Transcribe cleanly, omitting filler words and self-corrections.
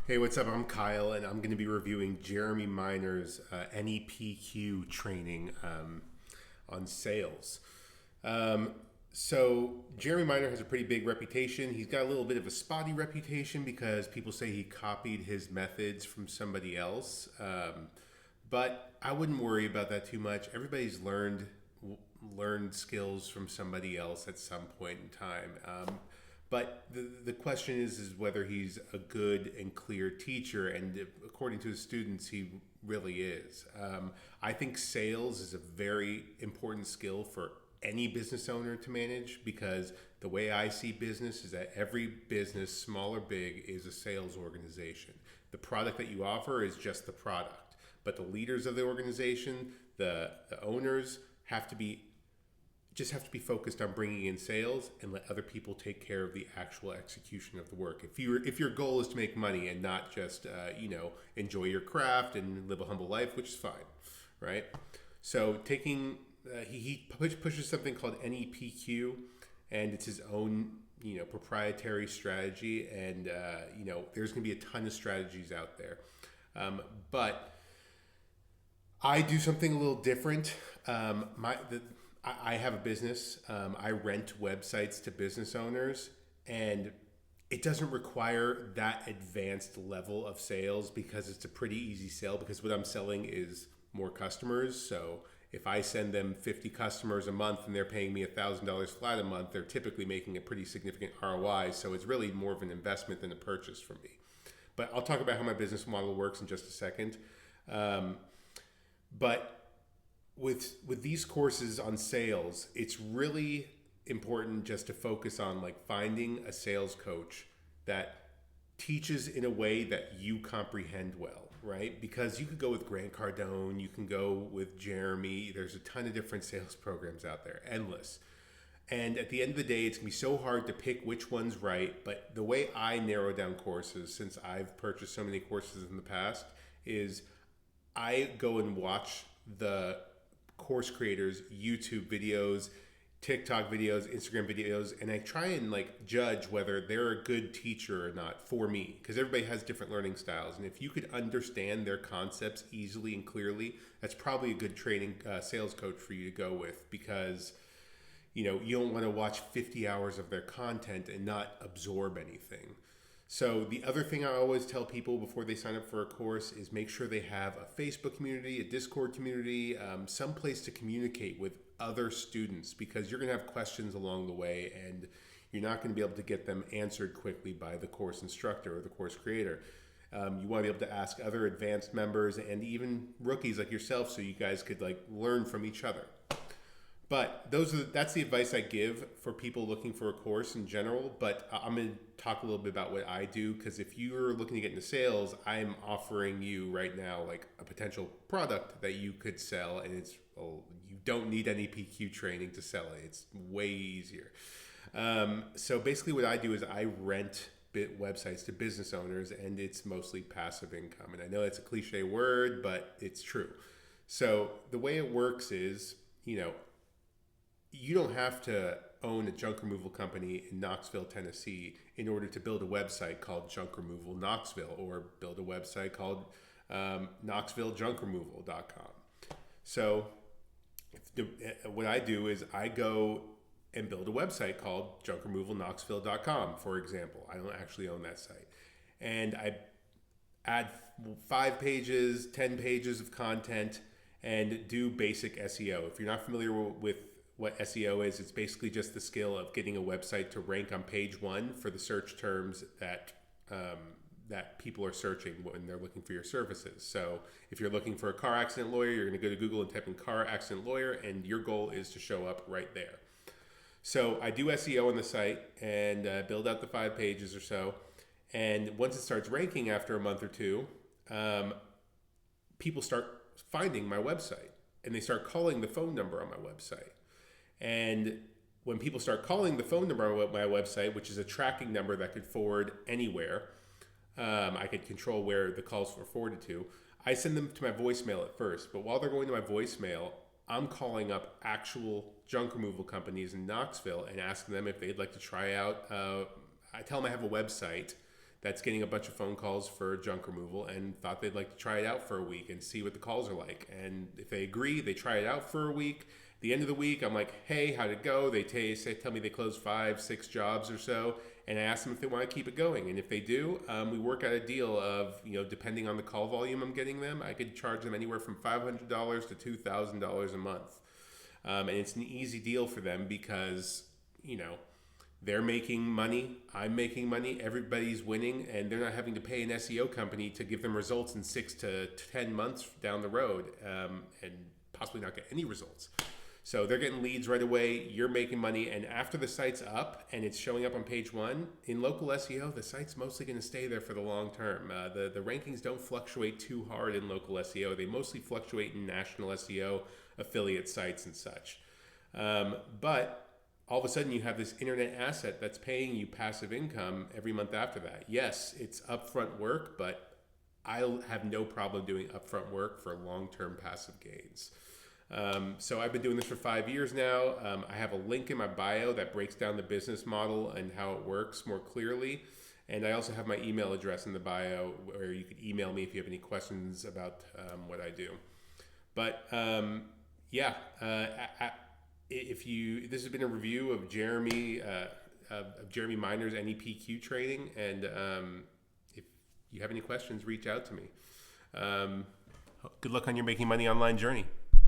Hey, what's up? I'm Kyle, and I'm going to be reviewing Jeremy Miner's NEPQ training on sales. Um, Jeremy Miner has a pretty big reputation. He's got a little bit of a spotty reputation because people say he copied his methods from somebody else. But I wouldn't worry about that too much. Everybody's learned skills from somebody else at some point in time. But the question is whether he's a good and clear teacher, and according to his students, he really is. I think sales is a very important skill for any business owner to manage because the way I see business is that every business, small or big, is a sales organization. The product that you offer is just the product, but the leaders of the organization, the owners, have to be focused on bringing in sales and let other people take care of the actual execution of the work. If your goal is to make money and not just enjoy your craft and live a humble life, which is fine, right? So taking he pushes something called NEPQ, and it's his own proprietary strategy, and there's going to be a ton of strategies out there, but I do something a little different. I have a business. I rent websites to business owners, and it doesn't require that advanced level of sales because it's a pretty easy sell. Because what I'm selling is more customers. So if I send them 50 customers a month and they're paying me $1,000 flat a month, they're typically making a pretty significant ROI. So it's really more of an investment than a purchase for me. But I'll talk about how my business model works in just a second. But with these courses on sales, it's really important just to focus on like finding a sales coach that teaches in a way that you comprehend well, right? Because you could go with Grant Cardone, you can go with Jeremy. There's a ton of different sales programs out there, endless. And at the end of the day, it's gonna be so hard to pick which one's right. But the way I narrow down courses, since I've purchased so many courses in the past, is I go and watch the course creators YouTube videos, TikTok videos, Instagram videos, and I try and like judge whether they're a good teacher or not for me, because everybody has different learning styles, and if you could understand their concepts easily and clearly, that's probably a good training sales coach for you to go with, because you don't want to watch 50 hours of their content and not absorb anything. So the other thing I always tell people before they sign up for a course is make sure they have a Facebook community, a Discord community, some place to communicate with other students, because you're going to have questions along the way and you're not going to be able to get them answered quickly by the course instructor or the course creator. You want to be able to ask other advanced members and even rookies like yourself, so you guys could like learn from each other. But that's the advice I give for people looking for a course in general. But I'm going to talk a little bit about what I do, because if you're looking to get into sales, I'm offering you right now like a potential product that you could sell, and you don't need any PQ training to sell it. It's way easier. So basically, what I do is I rent websites to business owners, and it's mostly passive income. And I know that's a cliche word, but it's true. So the way it works is, you don't have to own a junk removal company in Knoxville, Tennessee, in order to build a website called Junk Removal Knoxville, or build a website called KnoxvilleJunkRemoval.com. So what I do is I go and build a website called JunkRemovalKnoxville.com, for example. I don't actually own that site. And I add 5 pages, 10 pages of content, and do basic SEO. If you're not familiar with what SEO is, it's basically just the skill of getting a website to rank on page 1 for the search terms that people are searching when they're looking for your services. So if you're looking for a car accident lawyer, you're going to go to Google and type in car accident lawyer, and your goal is to show up right there. So I do SEO on the site and build out the 5 pages or so. And once it starts ranking after a month or two, people start finding my website, and they start calling the phone number on my website. And when people start calling the phone number on my website, which is a tracking number that could forward anywhere, I could control where the calls were forwarded to. I send them to my voicemail at first, but while they're going to my voicemail, I'm calling up actual junk removal companies in Knoxville and asking them if they'd like to try out. I tell them I have a website that's getting a bunch of phone calls for junk removal and thought they'd like to try it out for a week and see what the calls are like. And if they agree, they try it out for a week. The end of the week, I'm like, hey, how'd it go? They tell me they closed 5, 6 jobs or so, and I ask them if they want to keep it going. And if they do, we work out a deal of, depending on the call volume I'm getting them, I could charge them anywhere from $500 to $2,000 a month. And it's an easy deal for them because, they're making money, I'm making money, everybody's winning, and they're not having to pay an SEO company to give them results in 6 to 10 months down the road, and possibly not get any results. So they're getting leads right away, you're making money, and after the site's up and it's showing up on page 1, in local SEO, the site's mostly going to stay there for the long term. The rankings don't fluctuate too hard in local SEO. They mostly fluctuate in national SEO, affiliate sites and such. But all of a sudden you have this internet asset that's paying you passive income every month after that. Yes, it's upfront work, but I'll have no problem doing upfront work for long-term passive gains. So I've been doing this for 5 years now. I have a link in my bio that breaks down the business model and how it works more clearly. And I also have my email address in the bio where you could email me if you have any questions about what I do. But this has been a review of Jeremy Miner's NEPQ training, and if you have any questions, reach out to me. Good luck on your making money online journey.